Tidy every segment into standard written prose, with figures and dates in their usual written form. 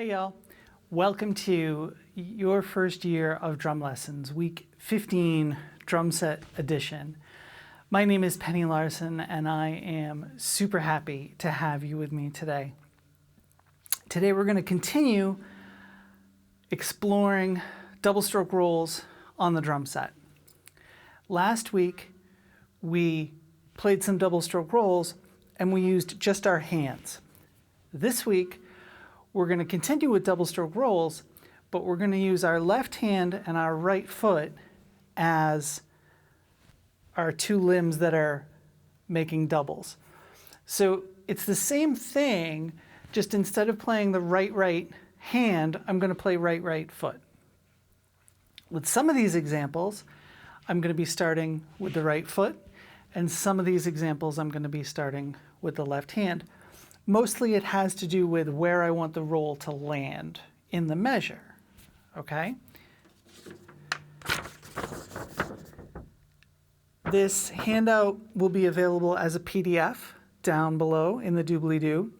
Hey y'all, welcome to your first year of drum lessons, week 15 Drumset edition. My name is Penny Larson and I am super happy to have you with me today. Today we're going to continue exploring double stroke rolls on the drum set. Last week we played some double stroke rolls and we used just our hands. This week we're going to continue with double stroke rolls, but we're going to use our left hand and our right foot as our two limbs that are making doubles. So it's the same thing, just instead of playing the right hand, I'm going to play right foot. With some of these examples, I'm going to be starting with the right foot, and some of these examples I'm going to be starting with the left hand. Mostly it has to do with where I want the roll to land in the measure, okay? This handout will be available as a PDF down below in the doobly-doo.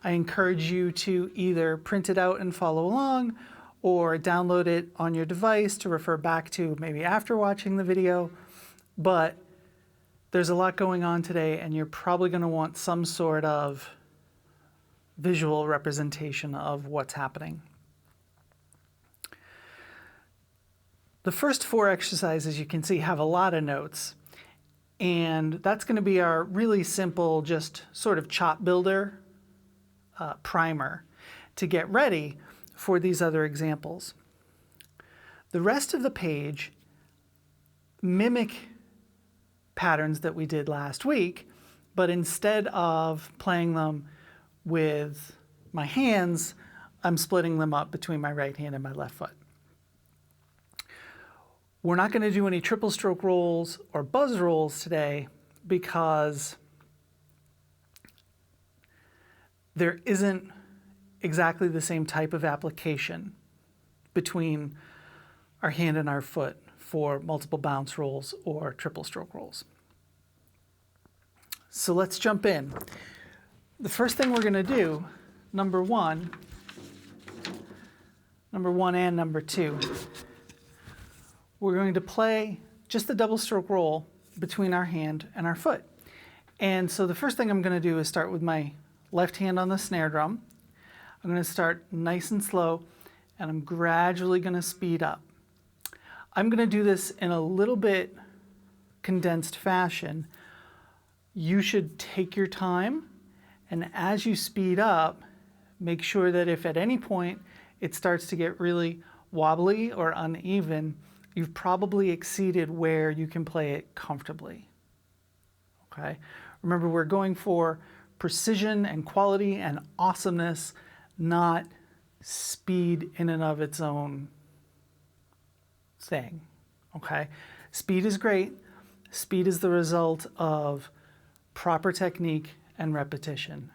I encourage you to either print it out and follow along or download it on your device to refer back to maybe after watching the video. But there's a lot going on today and you're probably going to want some sort of visual representation of what's happening. The first four exercises you can see have a lot of notes, and that's going to be our really simple, just sort of chop builder primer to get ready for these other examples. The rest of the page mimic patterns that we did last week, but instead of playing them with my hands, I'm splitting them up between my right hand and my left foot. We're not going to do any triple stroke rolls or buzz rolls today because there isn't exactly the same type of application between our hand and our foot for multiple bounce rolls or triple stroke rolls. So let's jump in. The first thing we're going to do, number one and number two, we're going to play just the double stroke roll between our hand and our foot. And so the first thing I'm going to do is start with my left hand on the snare drum. I'm going to start nice and slow, and I'm gradually going to speed up. I'm going to do this in a little bit condensed fashion. You should take your time. And as you speed up, make sure that if at any point it starts to get really wobbly or uneven, you've probably exceeded where you can play it comfortably. Okay? Remember, we're going for precision and quality and awesomeness, not speed in and of its own thing. Okay? Speed is great. Speed is the result of proper technique and repetition.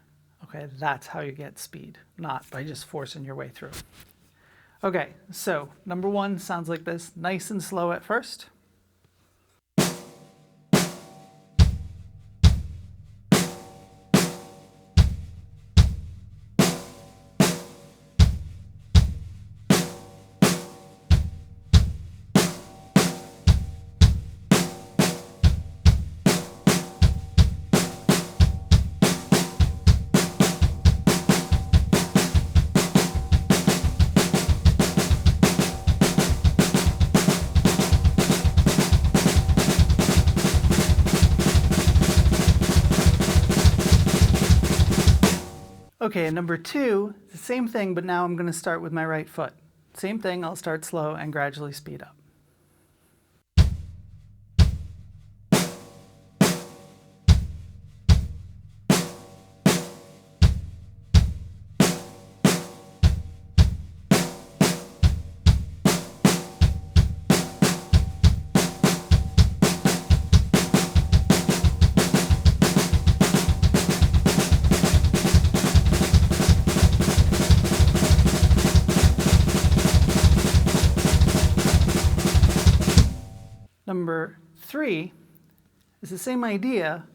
Okay, that's how you get speed, not by just forcing your way through. Okay, so number one sounds like this, nice and slow at first. Okay, and number two, the same thing, but now I'm going to start with my right foot. Same thing, I'll start slow and gradually speed up. Number three is the same idea,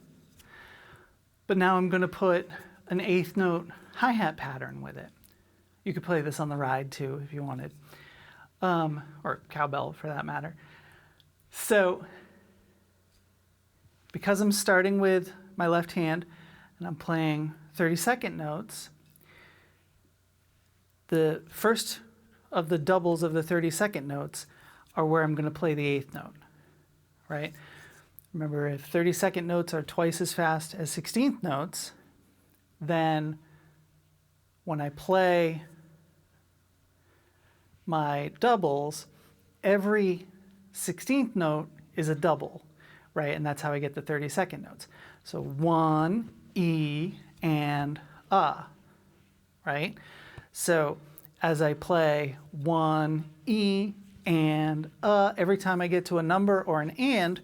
but now I'm going to put an eighth note hi-hat pattern with it. You could play this on the ride too if you wanted, or cowbell for that matter. So because I'm starting with my left hand and I'm playing 32nd notes, the first of the doubles of the 32nd notes are where I'm going to play the 8th note, right? Remember, if 32nd notes are twice as fast as 16th notes, then when I play my doubles, every 16th note is a double, right? And that's how I get the 32nd notes. So 1, E, and right? So as I play 1, E, and every time I get to a number or an and,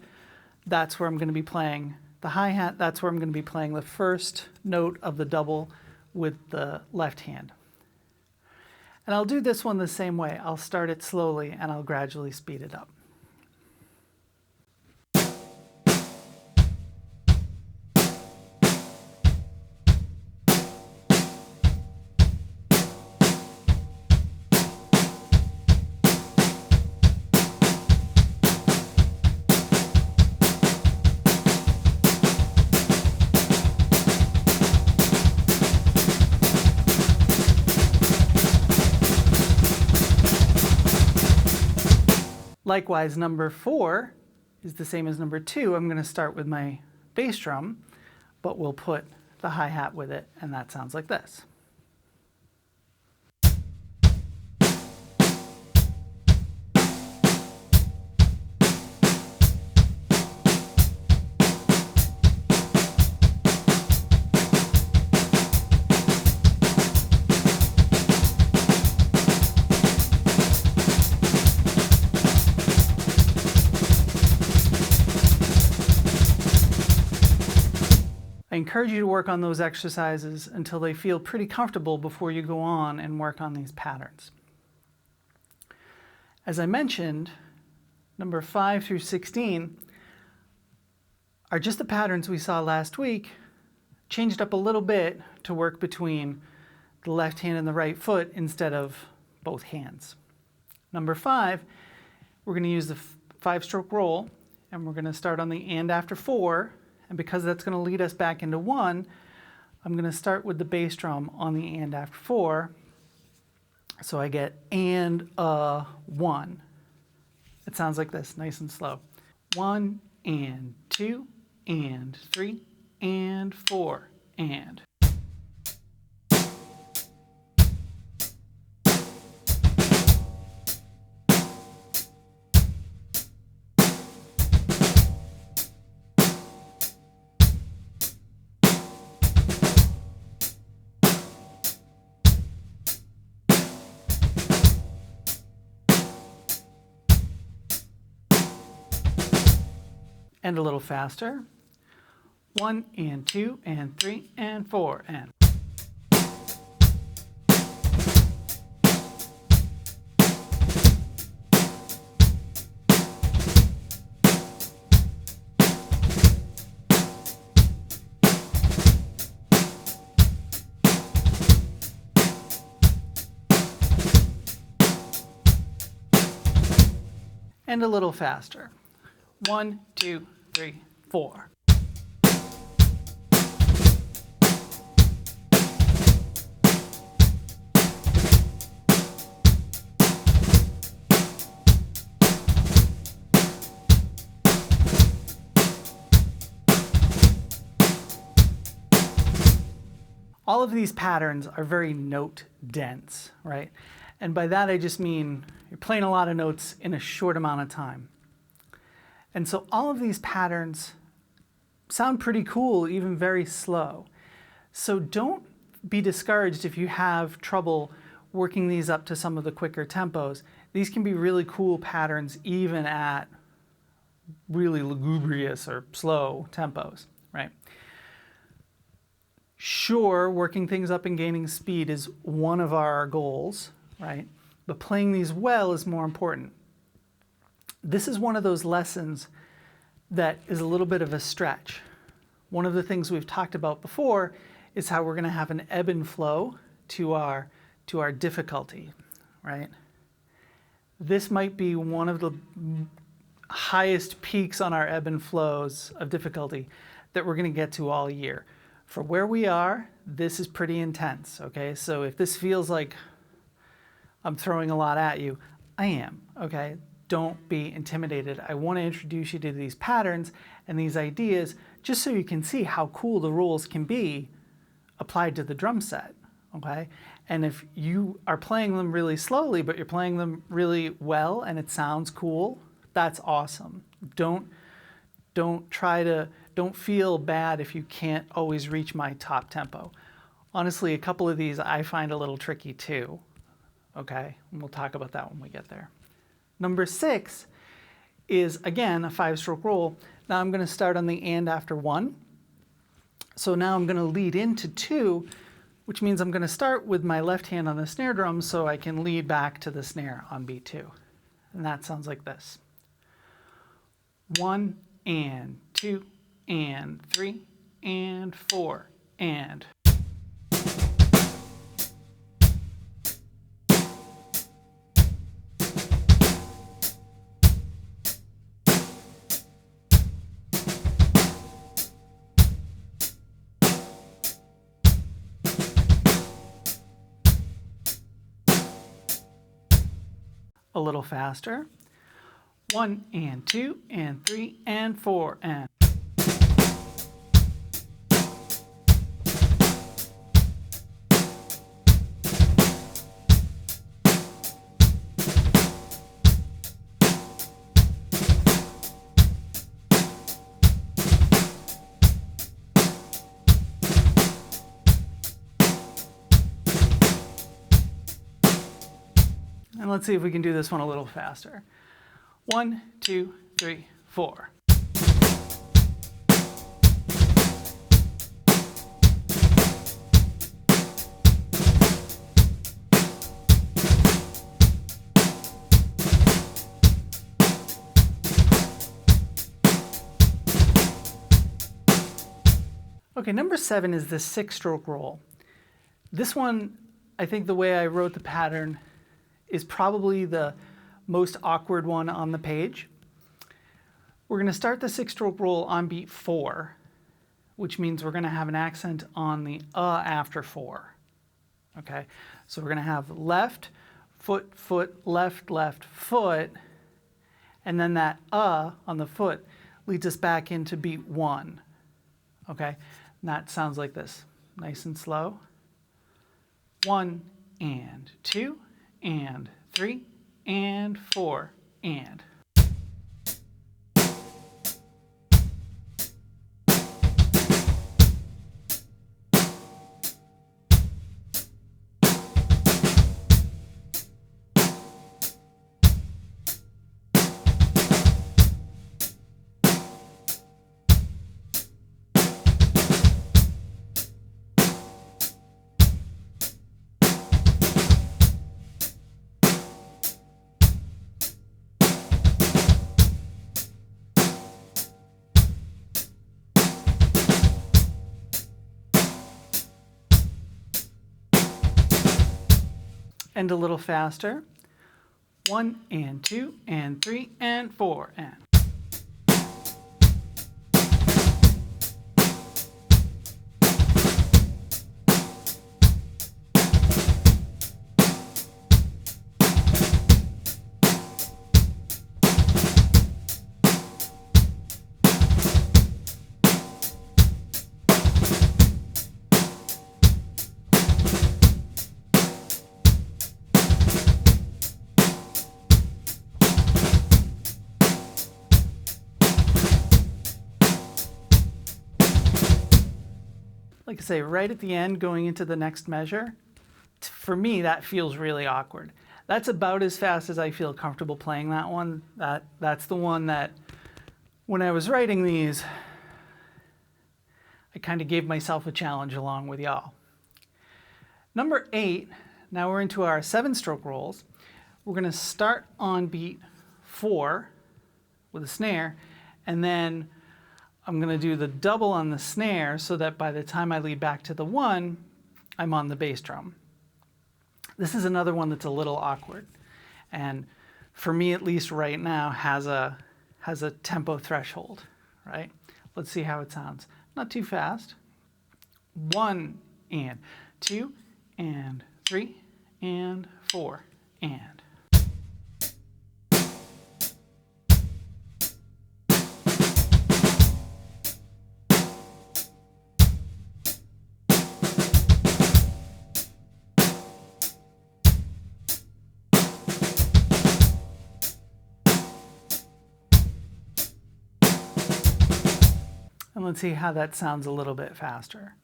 that's where I'm going to be playing the hi-hat. That's where I'm going to be playing the first note of the double with the left hand. And I'll do this one the same way. I'll start it slowly and I'll gradually speed it up. Likewise, number 4 is the same as number 2. I'm going to start with my bass drum, but we'll put the hi-hat with it, and that sounds like this. I encourage you to work on those exercises until they feel pretty comfortable before you go on and work on these patterns. As I mentioned, number 5 through 16 are just the patterns we saw last week, changed up a little bit to work between the left hand and the right foot instead of both hands. Number 5, we're going to use the 5-stroke roll, and we're going to start on the and after 4. And because that's going to lead us back into 1, I'm going to start with the bass drum on the and after 4. So I get and 1. It sounds like this, nice and slow. 1 and 2 and 3 and 4 and. And a little faster. 1 and 2 and 3 and 4 and. And a little faster. 1, 2, 3, 4. All of these patterns are very note dense, right? And by that I just mean you're playing a lot of notes in a short amount of time. And so all of these patterns sound pretty cool, even very slow. So don't be discouraged if you have trouble working these up to some of the quicker tempos. These can be really cool patterns even at really lugubrious or slow tempos, right? Sure, working things up and gaining speed is one of our goals, right? But playing these well is more important. This is one of those lessons that is a little bit of a stretch. One of the things we've talked about before is how we're going to have an ebb and flow to our to our difficulty, right? This might be one of the highest peaks on our ebb and flows of difficulty that we're going to get to all year. For where we are, this is pretty intense, okay? So if this feels like I'm throwing a lot at you, I am, okay? Don't be intimidated. I want to introduce you to these patterns and these ideas just so you can see how cool the rules can be applied to the drum set, okay? And if you are playing them really slowly, but you're playing them really well and it sounds cool, that's awesome. Don't feel bad if you can't always reach my top tempo. Honestly, a couple of these I find a little tricky too, okay? And we'll talk about that when we get there. Number 6 is, again, a 5-stroke roll. Now I'm going to start on the and after 1. So now I'm going to lead into 2, which means I'm going to start with my left hand on the snare drum so I can lead back to the snare on beat 2. And that sounds like this. 1 and 2 and 3 and 4 and. A little faster. 1 and 2 and 3 and 4 and. And let's see if we can do this one a little faster. 1, 2, 3, 4. Okay, number 7 is the 6-stroke roll. This one, I think the way I wrote the pattern is probably the most awkward one on the page. We're going to start the 6-stroke roll on beat 4, which means we're going to have an accent on the after 4. Okay, so we're going to have left, foot, foot, left, left, foot, and then that on the foot leads us back into beat 1. Okay, and that sounds like this, nice and slow. 1 and 2 and 3 and 4 and. And a little faster. 1 and 2 and 3 and 4 and. Like I say, right at the end, going into the next measure, for me, that feels really awkward. That's about as fast as I feel comfortable playing that one. That's the one that, when I was writing these, I kind of gave myself a challenge along with y'all. Number 8, now we're into our 7-stroke rolls. We're going to start on beat 4 with a snare, and then I'm going to do the double on the snare so that by the time I lead back to the 1, I'm on the bass drum. This is another one that's a little awkward, and for me at least right now has a tempo threshold, right? Let's see how it sounds. Not too fast. 1 and 2 and 3 and 4 and. And let's see how that sounds a little bit faster.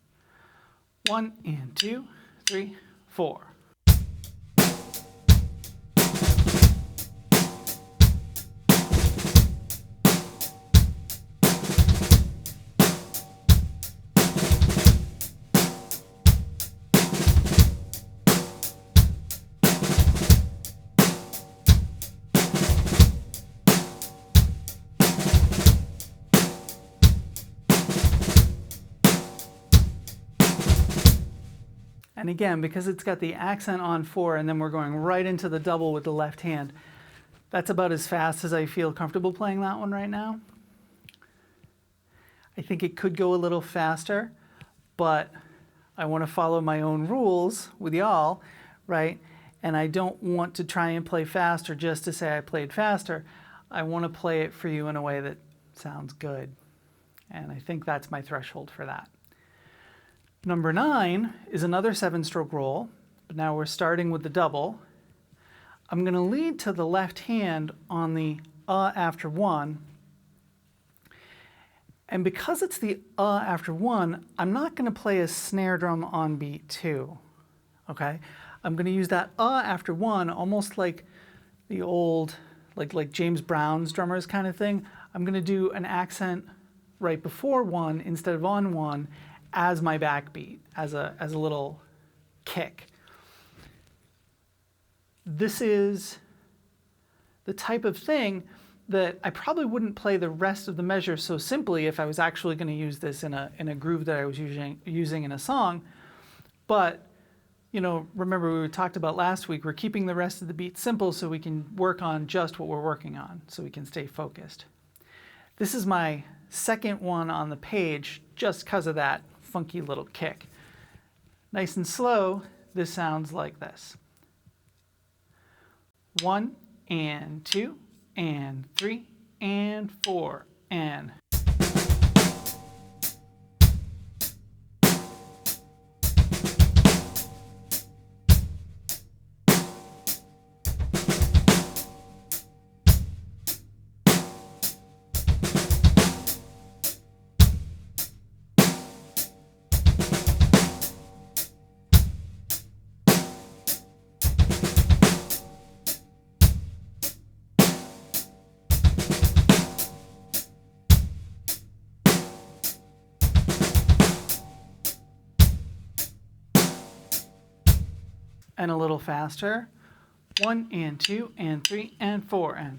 1 and 2, 3, 4. And again, because it's got the accent on 4 and then we're going right into the double with the left hand, that's about as fast as I feel comfortable playing that one right now. I think it could go a little faster, but I want to follow my own rules with y'all, right? And I don't want to try and play faster just to say I played faster. I want to play it for you in a way that sounds good. And I think that's my threshold for that. Number 9 is another 7-stroke roll, but now we're starting with the double. I'm going to lead to the left hand on the after 1. And because it's the after 1, I'm not going to play a snare drum on beat 2. Okay? I'm going to use that after 1 almost like the old, like James Brown's drummers kind of thing. I'm going to do an accent right before 1 instead of on 1 as my backbeat, as a little kick. This is the type of thing that I probably wouldn't play the rest of the measure so simply if I was actually going to use this in a groove that I was using in a song. But, you know, remember we talked about last week, we're keeping the rest of the beat simple so we can work on just what we're working on, so we can stay focused. This is my second one on the page just because of that funky little kick. Nice and slow, this sounds like this. 1 and 2 and 3 and 4 and. And a little faster. 1 and 2 and 3 and 4 and.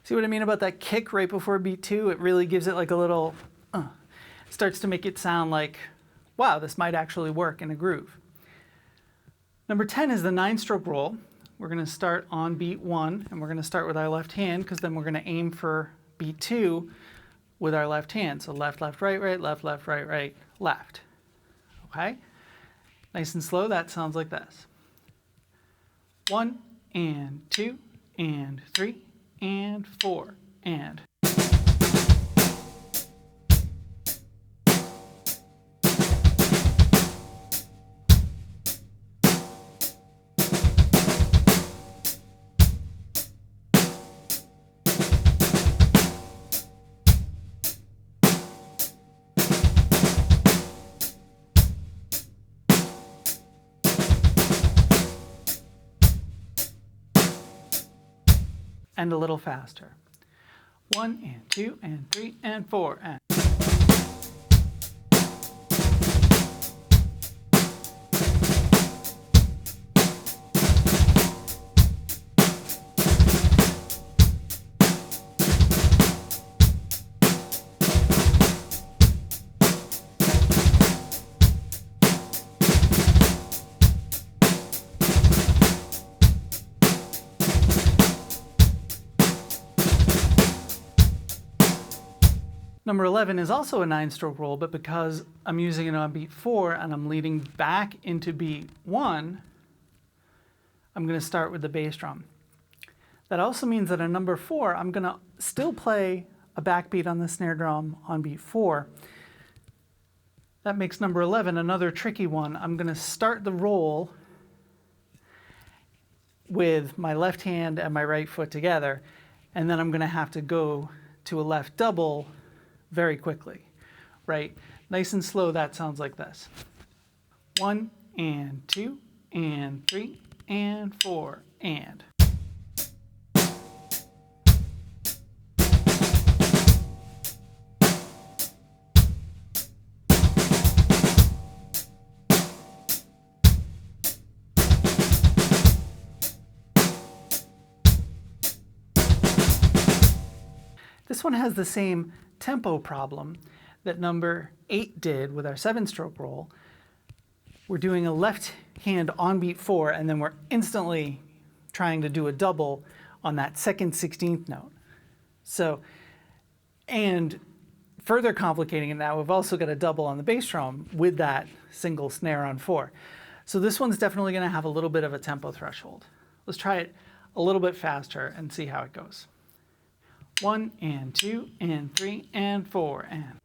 See what I mean about that kick right before beat 2? It really gives it like a little, starts to make it sound like, wow, this might actually work in a groove. Number 10 is the 9-stroke roll. We're going to start on beat 1, and we're going to start with our left hand, because then we're going to aim for beat 2 with our left hand. So left, left, right, right, left, left, right, right, left. Okay? Nice and slow, that sounds like this. 1 and 2 and 3 and 4 and. and a little faster. 1 and 2 and 3 and 4 and. Number 11 is also a 9-stroke roll, but because I'm using it on beat 4 and I'm leading back into beat 1, I'm going to start with the bass drum. That also means that on number 4, I'm going to still play a backbeat on the snare drum on beat 4. That makes number 11 another tricky one. I'm going to start the roll with my left hand and my right foot together, and then I'm going to have to go to a left double very quickly, right? Nice and slow, that sounds like this. 1 and 2 and 3 and 4 and. This one has the same tempo problem that number 8 did with our 7-stroke roll. We're doing a left hand on beat 4, and then we're instantly trying to do a double on that second 16th note. So, and further complicating it now, we've also got a double on the bass drum with that single snare on 4. So this one's definitely going to have a little bit of a tempo threshold. Let's try it a little bit faster and see how it goes. 1 and 2 and 3 and 4 and.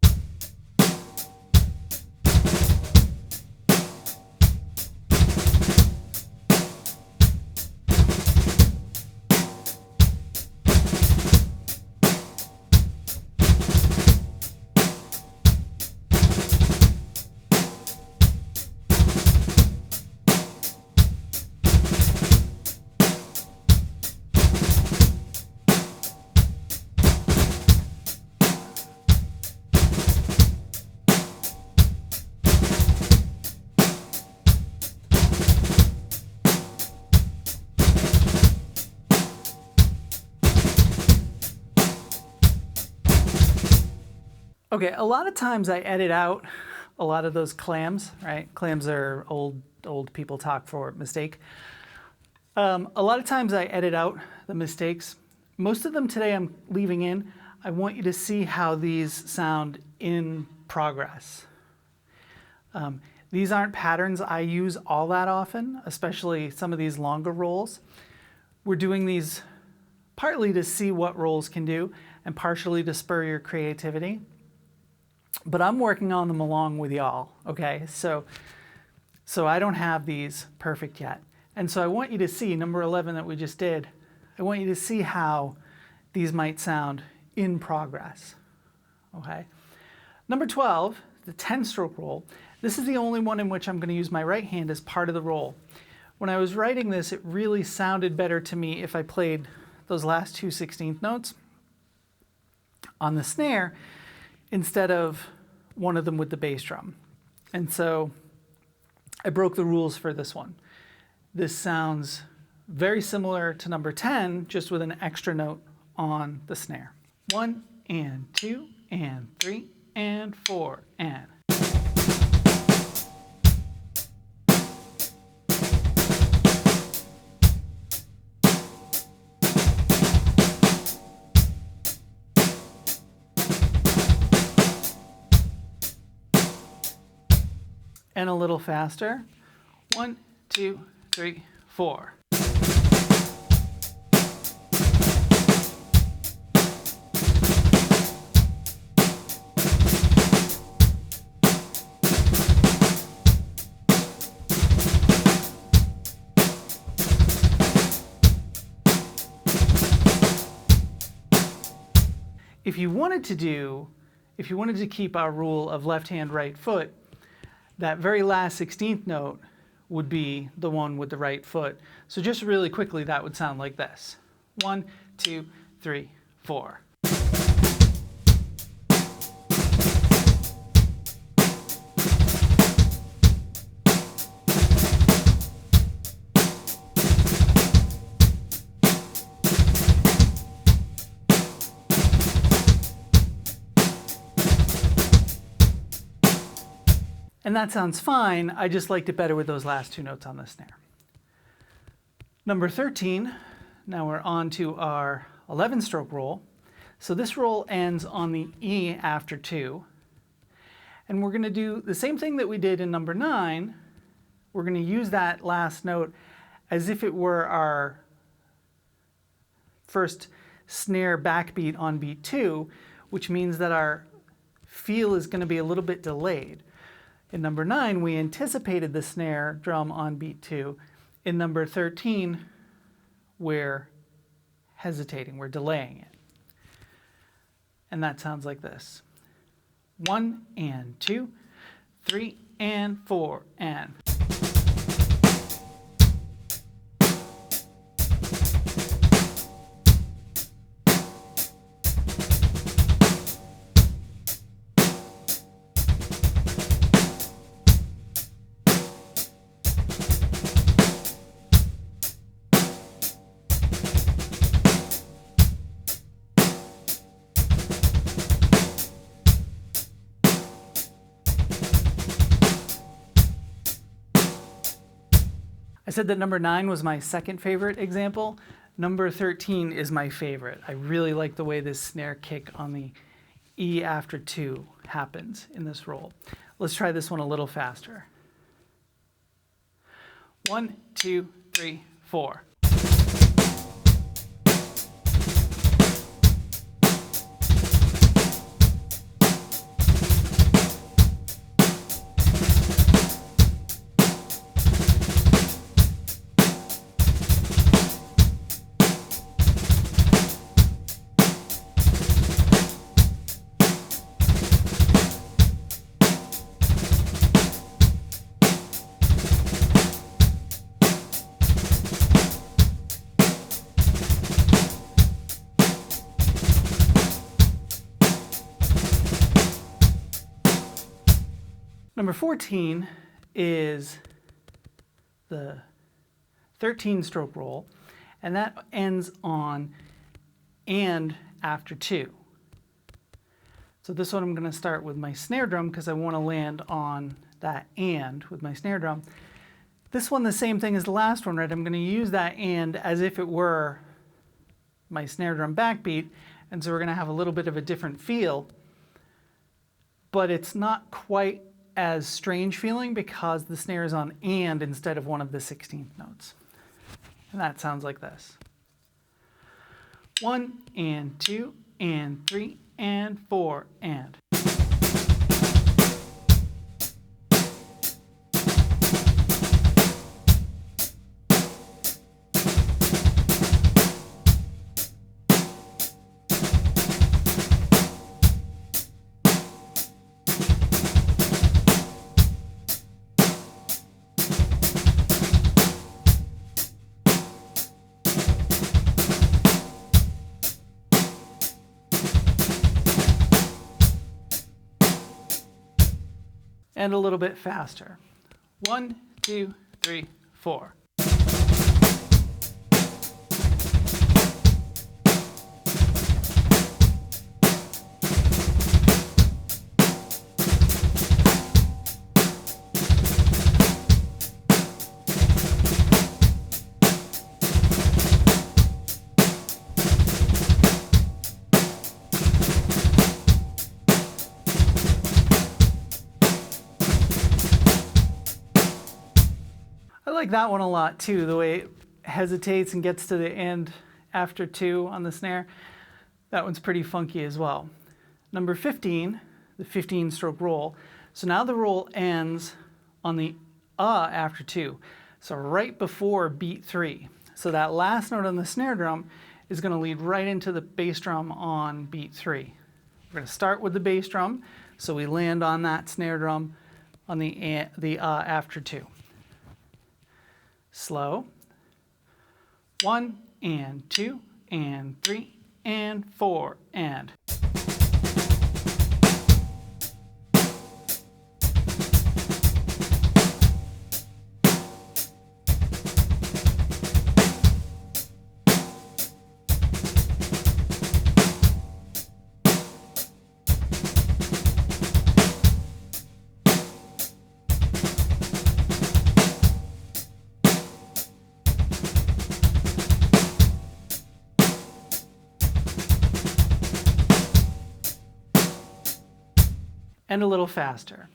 Okay, a lot of times I edit out a lot of those clams, right? Clams are old people talk for mistake. A lot of times I edit out the mistakes. Most of them today I'm leaving in. I want you to see how these sound in progress. These aren't patterns I use all that often, especially some of these longer rolls. We're doing these partly to see what rolls can do and partially to spur your creativity. But I'm working on them along with y'all, okay? So I don't have these perfect yet. And so I want you to see, number 11 that we just did, I want you to see how these might sound in progress, okay? Number 12, the 10-stroke roll. This is the only one in which I'm going to use my right hand as part of the roll. When I was writing this, it really sounded better to me if I played those last two 16th notes on the snare instead of one of them with the bass drum. And so I broke the rules for this one. This sounds very similar to number 10, just with an extra note on the snare. 1 and 2 and 3 and 4 and. And a little faster. 1, 2, 3, 4. If you wanted to keep our rule of left hand, right foot, that very last 16th note would be the one with the right foot. So just really quickly, that would sound like this. 1, 2, 3, 4. And that sounds fine, I just liked it better with those last two notes on the snare. Number 13, now we're on to our 11-stroke roll. So this roll ends on the E after 2. And we're going to do the same thing that we did in number 9. We're going to use that last note as if it were our first snare backbeat on beat 2, which means that our feel is going to be a little bit delayed. In number 9, we anticipated the snare drum on beat 2. In number 13, we're hesitating, we're delaying it. And that sounds like this. 1 and 2, 3 and 4 and. I said that number 9 was my second favorite example. Number 13 is my favorite. I really like the way this snare kick on the E after 2 happens in this roll. Let's try this one a little faster. 1, 2, 3, 4. Number 14 is the 13-stroke roll, and that ends on and after 2. So this one I'm going to start with my snare drum because I want to land on that and with my snare drum. This one, the same thing as the last one, right? I'm going to use that and as if it were my snare drum backbeat, and so we're going to have a little bit of a different feel, but it's not quite as strange feeling because the snare is on and instead of one of the 16th notes. And that sounds like this. 1 and 2 and 3 and 4 and. And a little bit faster. 1, 2, 3, 4. I like that one a lot too, the way it hesitates and gets to the end after 2 on the snare. That one's pretty funky as well. Number 15, the 15-stroke roll. So now the roll ends on the after 2, so right before beat 3. So that last note on the snare drum is going to lead right into the bass drum on beat 3. We're going to start with the bass drum, so we land on that snare drum on the after 2. Slow. 1 and 2, and 3 and 4 and. And a little faster.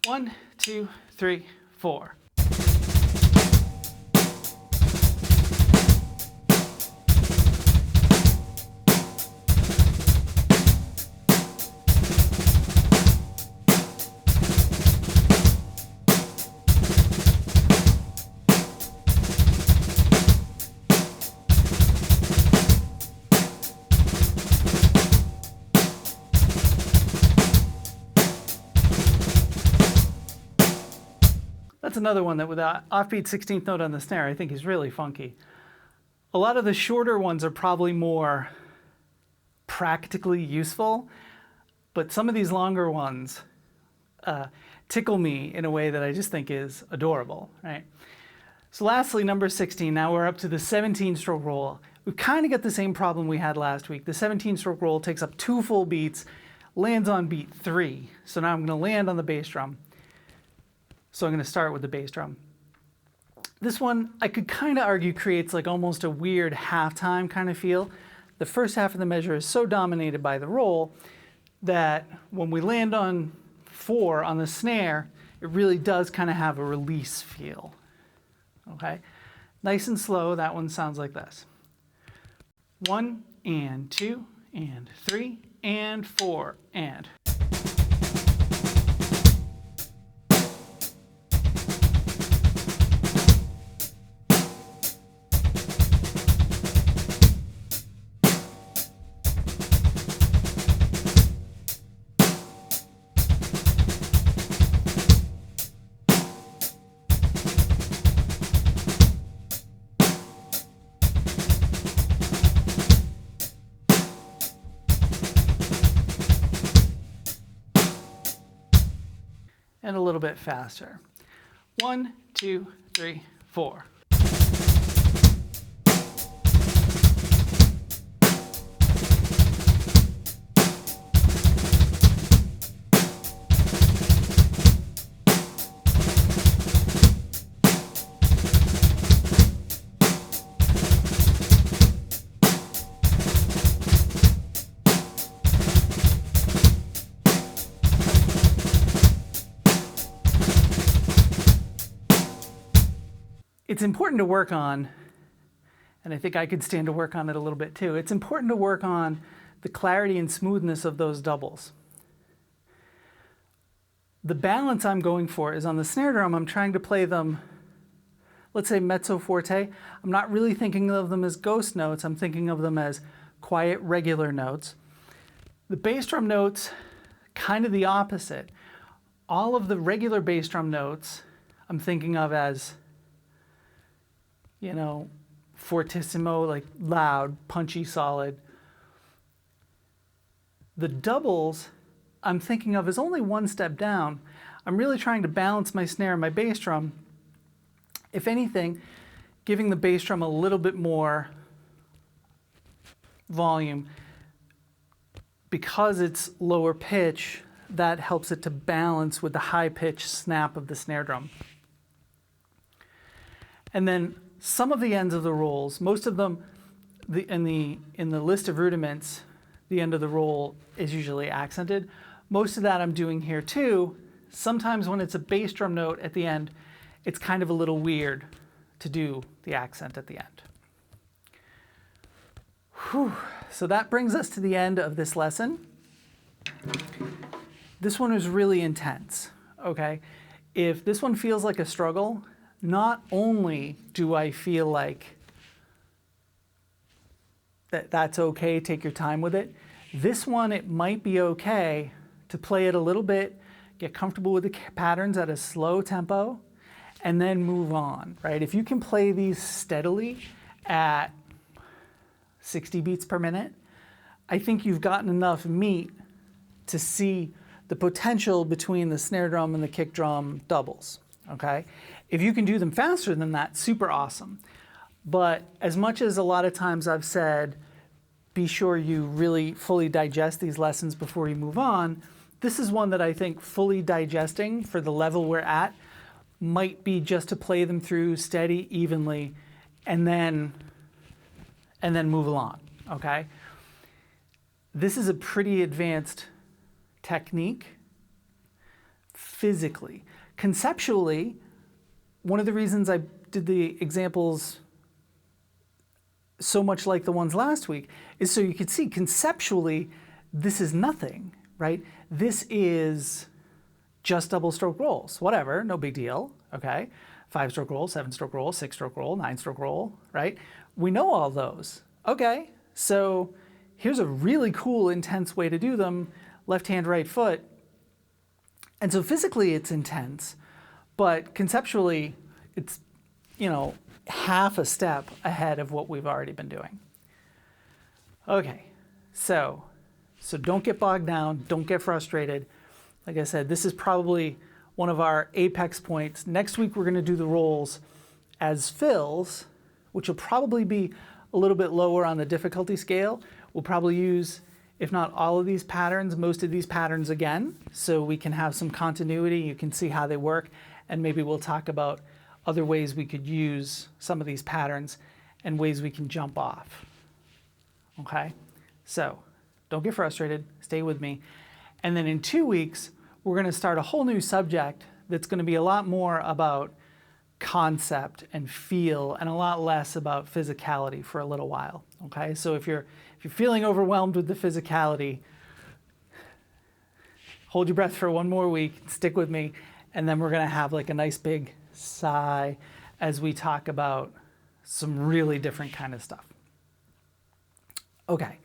1, 2, 3, 4. That's another one that with the offbeat 16th note on the snare, I think is really funky. A lot of the shorter ones are probably more practically useful, but some of these longer ones tickle me in a way that I just think is adorable, right? So lastly, number 16, now we're up to the 17-stroke roll. We've kind of got the same problem we had last week. The 17-stroke roll takes up 2 full beats, lands on beat 3. So now I'm going to land on the bass drum. So I'm going to start with the bass drum. This one, I could kind of argue, creates like almost a weird halftime kind of feel. The first half of the measure is so dominated by the roll that when we land on 4 on the snare, it really does kind of have a release feel. Okay? Nice and slow, that one sounds like this. 1 and 2 and 3 and 4 and. And a little bit faster. 1, 2, 3, 4. It's important to work on, and I think I could stand to work on it a little bit too, it's important to work on the clarity and smoothness of those doubles. The balance I'm going for is on the snare drum, I'm trying to play them, let's say mezzo forte. I'm not really thinking of them as ghost notes, I'm thinking of them as quiet, regular notes. The bass drum notes, kind of the opposite. All of the regular bass drum notes I'm thinking of as, you know, fortissimo, like loud, punchy, solid. The doubles I'm thinking of as only one step down. I'm really trying to balance my snare and my bass drum. If anything, giving the bass drum a little bit more volume. Because it's lower pitch, that helps it to balance with the high pitch snap of the snare drum. And then some of the ends of the rolls, most of them, in the list of rudiments, the end of the roll is usually accented. Most of that I'm doing here too. Sometimes when it's a bass drum note at the end, it's kind of a little weird to do the accent at the end. Whew. So that brings us to the end of this lesson. This one is really intense, okay? If this one feels like a struggle, not only do I feel like that's okay, take your time with it, this one it might be okay to play it a little bit, get comfortable with the patterns at a slow tempo, and then move on, right? If you can play these steadily at, 60 beats per minute, I think you've gotten enough meat to see the potential between the snare drum and the kick drum doubles, okay? If you can do them faster than that, super awesome. But as much as a lot of times I've said, be sure you really fully digest these lessons before you move on, this is one that I think fully digesting for the level we're at might be just to play them through steady, evenly, and then move along, okay? This is a pretty advanced technique physically. Conceptually, one of the reasons I did the examples so much like the ones last week is so you could see conceptually this is nothing, right? This is just double stroke rolls, whatever, no big deal, okay? 5-stroke roll, 7-stroke roll, 6-stroke roll, 9-stroke roll, right? We know all those. Okay, so here's a really cool, intense way to do them, left hand, right foot. And so physically it's intense, but conceptually it's, half a step ahead of what we've already been doing. Okay, so don't get bogged down, don't get frustrated. Like I said, this is probably one of our apex points. Next week we're gonna do the rolls as fills, which will probably be a little bit lower on the difficulty scale. We'll probably use, if not all of these patterns, most of these patterns again, so we can have some continuity, you can see how they work, and maybe we'll talk about other ways we could use some of these patterns and ways we can jump off. Okay? So, don't get frustrated, stay with me. And then in 2 weeks, we're gonna start a whole new subject that's gonna be a lot more about concept and feel and a lot less about physicality for a little while, okay? So if you're feeling overwhelmed with the physicality, hold your breath for 1 more week, stick with me, and then we're gonna have like a nice big sigh as we talk about some really different kind of stuff. Okay,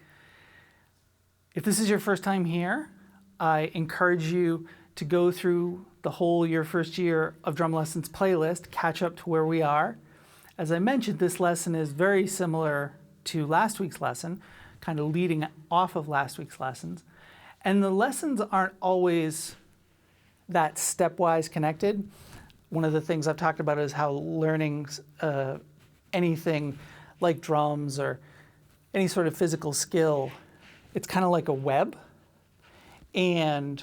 if this is your first time here, I encourage you to go through the whole Your First Year of Drum Lessons playlist, catch up to where we are. As I mentioned, this lesson is very similar to last week's lesson, kind of leading off of last week's lessons. And the lessons aren't always that stepwise connected. One of the things I've talked about is how learning anything like drums or any sort of physical skill, it's kind of like a web. And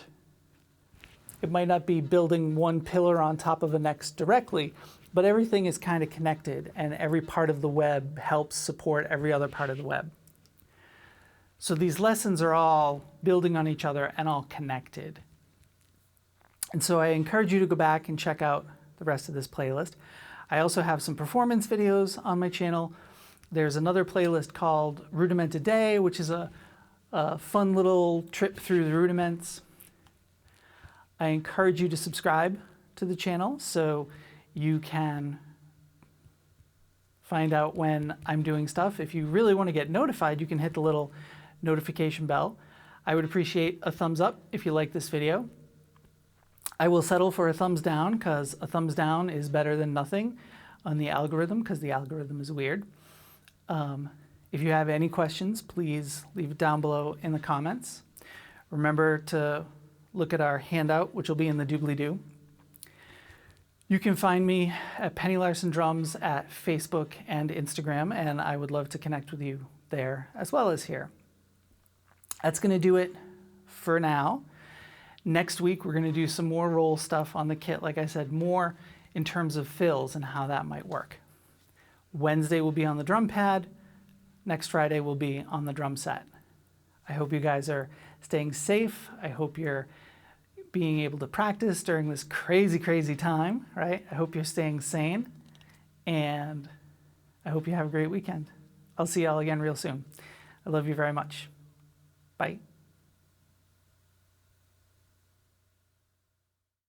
it might not be building one pillar on top of the next directly, but everything is kind of connected and every part of the web helps support every other part of the web. So these lessons are all building on each other and all connected. And so I encourage you to go back and check out the rest of this playlist. I also have some performance videos on my channel. There's another playlist called Rudiment a Day, which is a fun little trip through the rudiments. I encourage you to subscribe to the channel so you can find out when I'm doing stuff. If you really want to get notified, you can hit the little notification bell. I would appreciate a thumbs up if you like this video. I will settle for a thumbs down because a thumbs down is better than nothing on the algorithm because the algorithm is weird. If you have any questions, please leave it down below in the comments. Remember to look at our handout, which will be in the doobly-doo. You can find me at Penny Larson Drums at Facebook and Instagram, and I would love to connect with you there as well as here. That's going to do it for now. Next week, we're going to do some more roll stuff on the kit. Like I said, more in terms of fills and how that might work. Wednesday will be on the drum pad. Next Friday will be on the drum set. I hope you guys are staying safe. I hope you're being able to practice during this crazy, crazy time, right? I hope you're staying sane, and I hope you have a great weekend. I'll see y'all again real soon. I love you very much. Bye.